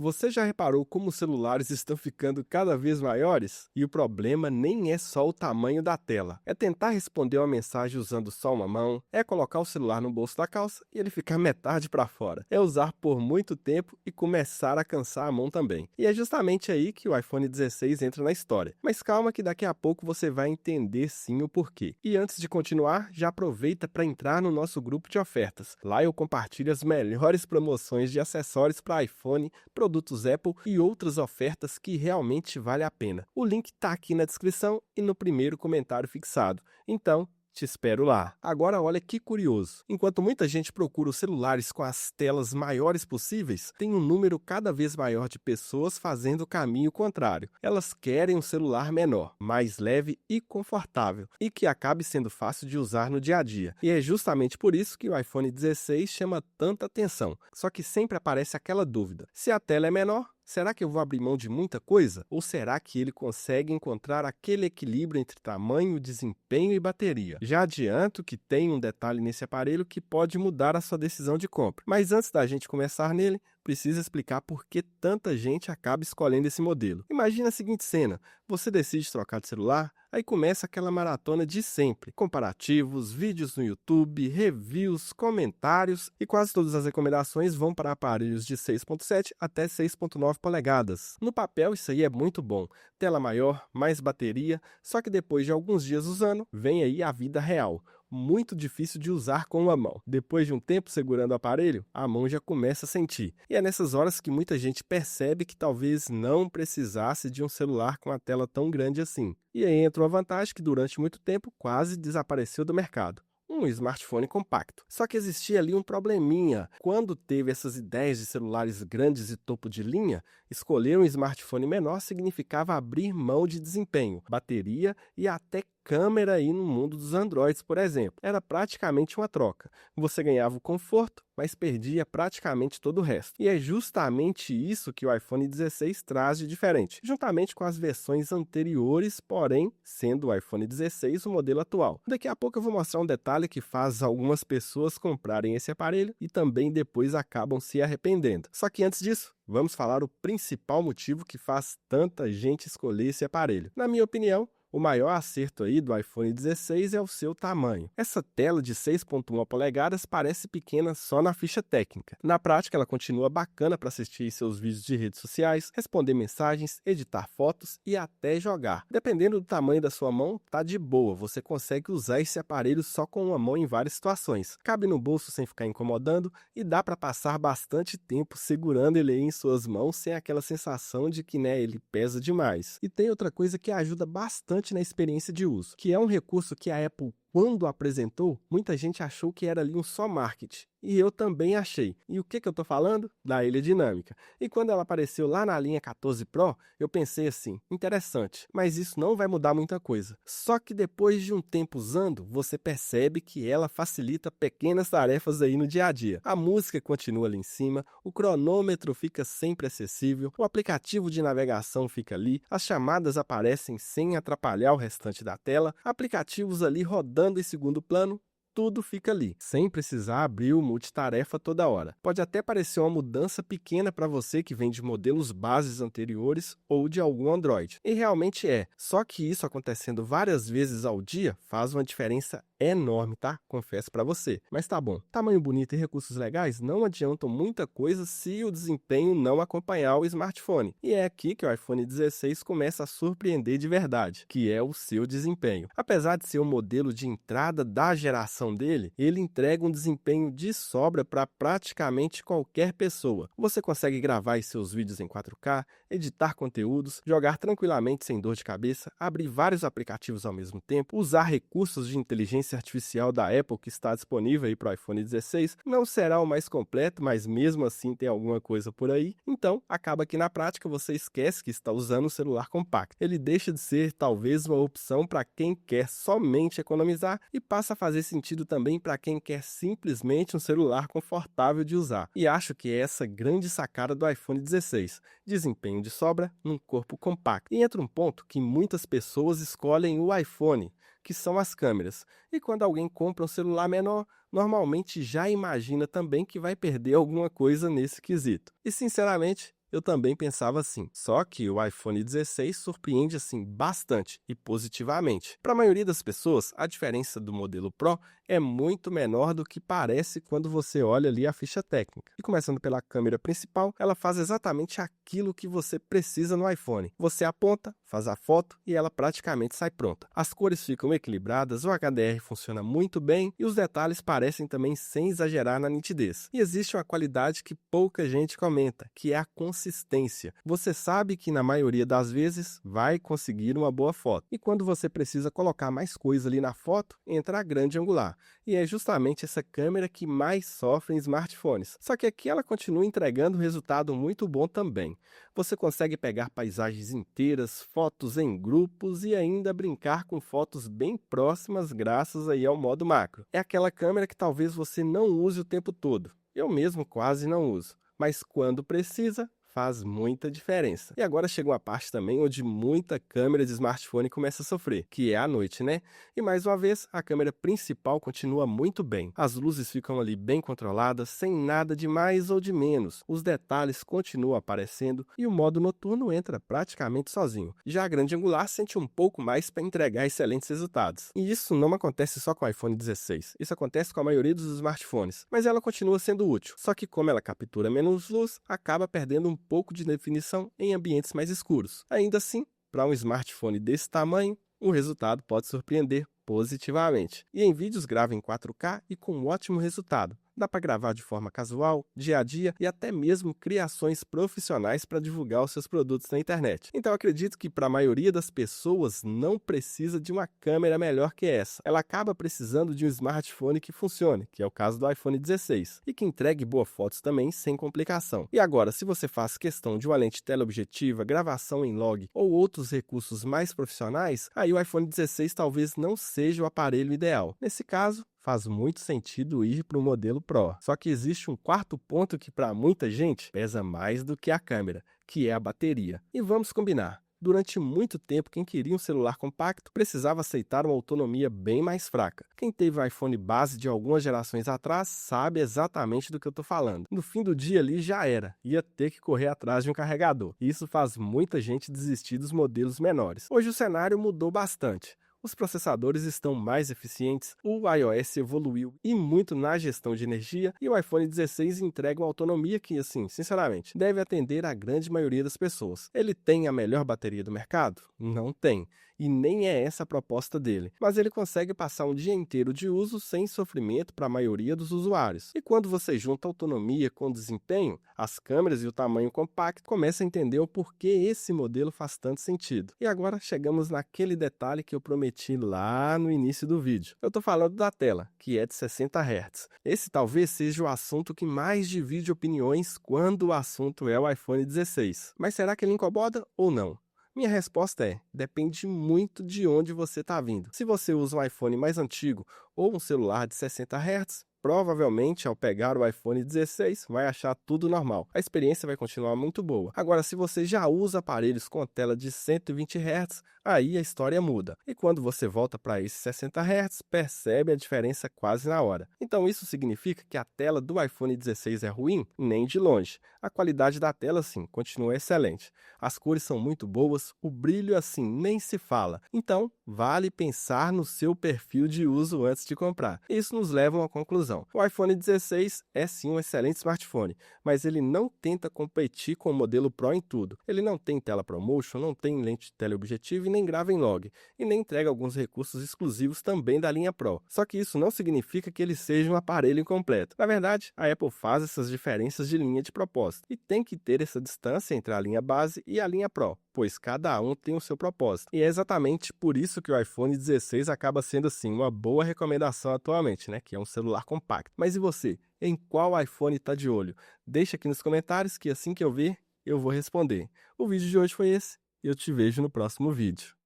Você já reparou como os celulares estão ficando cada vez maiores? E o problema nem é só o tamanho da tela. É tentar responder uma mensagem usando só uma mão, é colocar o celular no bolso da calça e ele ficar metade para fora. É usar por muito tempo e começar a cansar a mão também. E é justamente aí que o iPhone 16 entra na história. Mas calma que daqui a pouco você vai entender sim o porquê. E antes de continuar, já aproveita para entrar no nosso grupo de ofertas. Lá eu compartilho as melhores promoções de acessórios para iPhone, produtos Apple e outras ofertas que realmente vale a pena. O link está aqui na descrição e no primeiro comentário fixado. Então, te espero lá. Agora olha que curioso. Enquanto muita gente procura os celulares com as telas maiores possíveis, tem um número cada vez maior de pessoas fazendo o caminho contrário. Elas querem um celular menor, mais leve e confortável, e que acabe sendo fácil de usar no dia a dia. E é justamente por isso que o iPhone 16 chama tanta atenção. Só que sempre aparece aquela dúvida: se a tela é menor, será que eu vou abrir mão de muita coisa? Ou será que ele consegue encontrar aquele equilíbrio entre tamanho, desempenho e bateria? Já adianto que tem um detalhe nesse aparelho que pode mudar a sua decisão de compra. Mas antes da gente começar nele, precisa explicar por que tanta gente acaba escolhendo esse modelo. Imagina a seguinte cena: você decide trocar de celular, aí começa aquela maratona de sempre. Comparativos, vídeos no YouTube, reviews, comentários e quase todas as recomendações vão para aparelhos de 6.7 até 6.9 polegadas. No papel isso aí é muito bom. Tela maior, mais bateria, só que depois de alguns dias usando, vem aí a vida real. Muito difícil de usar com uma mão. Depois de um tempo segurando o aparelho, a mão já começa a sentir. E é nessas horas que muita gente percebe que talvez não precisasse de um celular com a tela tão grande assim. E aí entra uma vantagem que durante muito tempo quase desapareceu do mercado: um smartphone compacto. Só que existia ali um probleminha. Quando teve essas ideias de celulares grandes e topo de linha, escolher um smartphone menor significava abrir mão de desempenho, bateria e até câmera aí no mundo dos Androids, por exemplo. Era praticamente uma troca. Você ganhava o conforto, mas perdia praticamente todo o resto. E é justamente isso que o iPhone 16 traz de diferente, juntamente com as versões anteriores, porém, sendo o iPhone 16 o modelo atual. Daqui a pouco eu vou mostrar um detalhe que faz algumas pessoas comprarem esse aparelho e também depois acabam se arrependendo. Só que antes disso, vamos falar o principal motivo que faz tanta gente escolher esse aparelho. Na minha opinião, o maior acerto aí do iPhone 16 é o seu tamanho. Essa tela de 6.1 polegadas parece pequena só na ficha técnica. Na prática, ela continua bacana para assistir seus vídeos de redes sociais, responder mensagens, editar fotos e até jogar. Dependendo do tamanho da sua mão, tá de boa. Você consegue usar esse aparelho só com uma mão em várias situações. Cabe no bolso sem ficar incomodando e dá para passar bastante tempo segurando ele aí em suas mãos sem aquela sensação de que, ele pesa demais. E tem outra coisa que ajuda bastante na experiência de uso, que é um recurso que a Apple, quando apresentou, muita gente achou que era ali um só marketing. E eu também achei. E o que eu estou falando? Da ilha dinâmica. E quando ela apareceu lá na linha 14 Pro, eu pensei assim: interessante, mas isso não vai mudar muita coisa. Só que depois de um tempo usando, você percebe que ela facilita pequenas tarefas aí no dia a dia. A música continua ali em cima, o cronômetro fica sempre acessível, o aplicativo de navegação fica ali, as chamadas aparecem sem atrapalhar o restante da tela, aplicativos ali rodando em segundo plano. Tudo fica ali, sem precisar abrir o multitarefa toda hora. Pode até parecer uma mudança pequena para você que vem de modelos bases anteriores ou de algum Android. E realmente é, só que isso acontecendo várias vezes ao dia faz uma diferença enorme, tá? Confesso para você. Mas tá bom, tamanho bonito e recursos legais não adiantam muita coisa se o desempenho não acompanhar o smartphone. E é aqui que o iPhone 16 começa a surpreender de verdade, que é o seu desempenho. Apesar de ser o modelo de entrada da geração dele, ele entrega um desempenho de sobra para praticamente qualquer pessoa. Você consegue gravar seus vídeos em 4K, editar conteúdos, jogar tranquilamente sem dor de cabeça, abrir vários aplicativos ao mesmo tempo, usar recursos de inteligência artificial da Apple que está disponível aí para o iPhone 16. Não será o mais completo, mas mesmo assim tem alguma coisa por aí. Então, acaba que na prática você esquece que está usando um celular compacto. Ele deixa de ser talvez uma opção para quem quer somente economizar e passa a fazer sentido também para quem quer simplesmente um celular confortável de usar. E acho que é essa grande sacada do iPhone 16. Desempenho de sobra num corpo compacto. E entra um ponto que muitas pessoas escolhem o iPhone, que são as câmeras. E quando alguém compra um celular menor, normalmente já imagina também que vai perder alguma coisa nesse quesito. E sinceramente, Eu também pensava assim, só que o iPhone 16 surpreende assim bastante e positivamente. Para a maioria das pessoas, a diferença do modelo Pro é muito menor do que parece quando você olha ali a ficha técnica. E começando pela câmera principal, ela faz exatamente aquilo que você precisa no iPhone. Você aponta, faz a foto e ela praticamente sai pronta. As cores ficam equilibradas, o HDR funciona muito bem e os detalhes parecem também sem exagerar na nitidez. E existe uma qualidade que pouca gente comenta, que é a consistência. Você sabe que na maioria das vezes vai conseguir uma boa foto. E quando você precisa colocar mais coisa ali na foto, entra a grande angular. E é justamente essa câmera que mais sofre em smartphones. Só que aqui ela continua entregando um resultado muito bom também. Você consegue pegar paisagens inteiras, fotos em grupos e ainda brincar com fotos bem próximas graças aí ao modo macro. É aquela câmera que talvez você não use o tempo todo. Eu mesmo quase não uso, mas quando precisa, faz muita diferença. E agora chega uma parte também onde muita câmera de smartphone começa a sofrer, que é à noite, né? E mais uma vez, a câmera principal continua muito bem. As luzes ficam ali bem controladas, sem nada de mais ou de menos. Os detalhes continuam aparecendo e o modo noturno entra praticamente sozinho. Já a grande angular sente um pouco mais para entregar excelentes resultados. E isso não acontece só com o iPhone 16. Isso acontece com a maioria dos smartphones. Mas ela continua sendo útil. Só que como ela captura menos luz, acaba perdendo um pouco de definição em ambientes mais escuros. Ainda assim, para um smartphone desse tamanho, o resultado pode surpreender positivamente. E em vídeos grava em 4K e com um ótimo resultado. Dá para gravar de forma casual, dia a dia e até mesmo criações profissionais para divulgar os seus produtos na internet. Então acredito que para a maioria das pessoas não precisa de uma câmera melhor que essa. Ela acaba precisando de um smartphone que funcione, que é o caso do iPhone 16, e que entregue boas fotos também sem complicação. E agora, se você faz questão de uma lente teleobjetiva, gravação em log ou outros recursos mais profissionais, aí o iPhone 16 talvez não seja o aparelho ideal. Nesse caso, faz muito sentido ir para o modelo Pro. Só que existe um quarto ponto que para muita gente pesa mais do que a câmera, que é a bateria. E vamos combinar. Durante muito tempo, quem queria um celular compacto precisava aceitar uma autonomia bem mais fraca. Quem teve o iPhone base de algumas gerações atrás sabe exatamente do que eu estou falando. No fim do dia ali já era, ia ter que correr atrás de um carregador. E isso faz muita gente desistir dos modelos menores. Hoje o cenário mudou bastante. Os processadores estão mais eficientes, o iOS evoluiu e muito na gestão de energia e o iPhone 16 entrega uma autonomia que, assim, sinceramente, deve atender a grande maioria das pessoas. Ele tem a melhor bateria do mercado? Não tem. E nem é essa a proposta dele. Mas ele consegue passar um dia inteiro de uso sem sofrimento para a maioria dos usuários. E quando você junta autonomia com desempenho, as câmeras e o tamanho compacto, começa a entender o porquê esse modelo faz tanto sentido. E agora chegamos naquele detalhe que eu prometi lá no início do vídeo. Eu estou falando da tela, que é de 60 Hz. Esse talvez seja o assunto que mais divide opiniões quando o assunto é o iPhone 16. Mas será que ele incomoda ou não? Minha resposta é, depende muito de onde você está vindo. Se você usa um iPhone mais antigo ou um celular de 60 Hz, provavelmente ao pegar o iPhone 16 vai achar tudo normal. A experiência vai continuar muito boa. Agora, se você já usa aparelhos com tela de 120 Hz, aí a história muda. E quando você volta para esses 60 Hz, percebe a diferença quase na hora. Então isso significa que a tela do iPhone 16 é ruim? Nem de longe. A qualidade da tela, sim, continua excelente. As cores são muito boas, o brilho, assim, nem se fala. Então, vale pensar no seu perfil de uso antes de comprar. Isso nos leva a uma conclusão. O iPhone 16 é sim um excelente smartphone, mas ele não tenta competir com o modelo Pro em tudo. Ele não tem tela ProMotion, não tem lente teleobjetiva e nem grava em log, e nem entrega alguns recursos exclusivos também da linha Pro. Só que isso não significa que ele seja um aparelho incompleto. Na verdade, a Apple faz essas diferenças de linha de propósito, e tem que ter essa distância entre a linha base e a linha Pro, pois cada um tem o seu propósito. E é exatamente por isso que o iPhone 16 acaba sendo assim uma boa recomendação atualmente, né? Que é um celular compacto. Mas e você? Em qual iPhone está de olho? Deixa aqui nos comentários que assim que eu ver, eu vou responder. O vídeo de hoje foi esse e eu te vejo no próximo vídeo.